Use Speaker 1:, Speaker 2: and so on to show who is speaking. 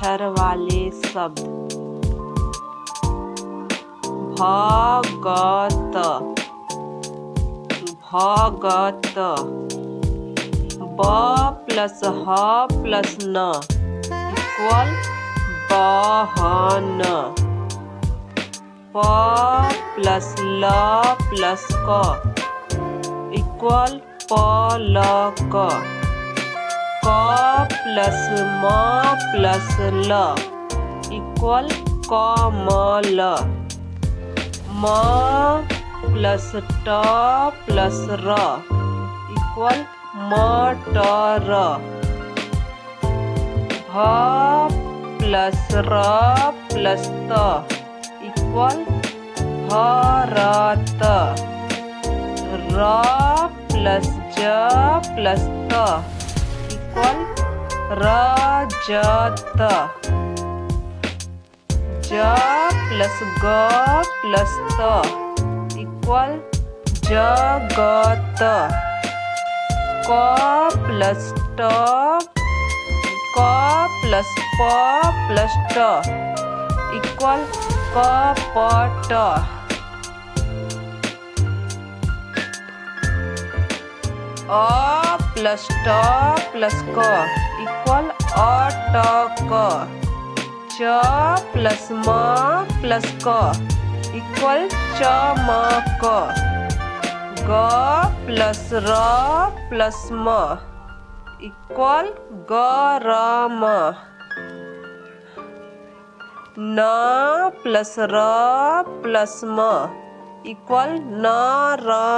Speaker 1: अक्षर वाले शब्द। भगत, भगत। ब प्लस ह प्लस न इक्वल बहन। प प्लस ल प्लस क इक्वल पलक। क प्लस म प्लस ल इक्वल कमल। म प्लस ट प्लस र इक्वल मटर। भ प्लस र प्लस त इक्वल भरत। र प्लस ज प्लस त इक्वल रजत। ज प्लस ग प्लस त इक्वल जगत। क प्लस ट क प्लस प प्लस ट इक्वल कपट। अ प्लस ट प्लस क इक्वल अटक। च प्लस म प्लस क इक्वल चमक। ग प्लस र प्लस म इक्वल गरम। न प्लस र प्लस म इक्वल नरम।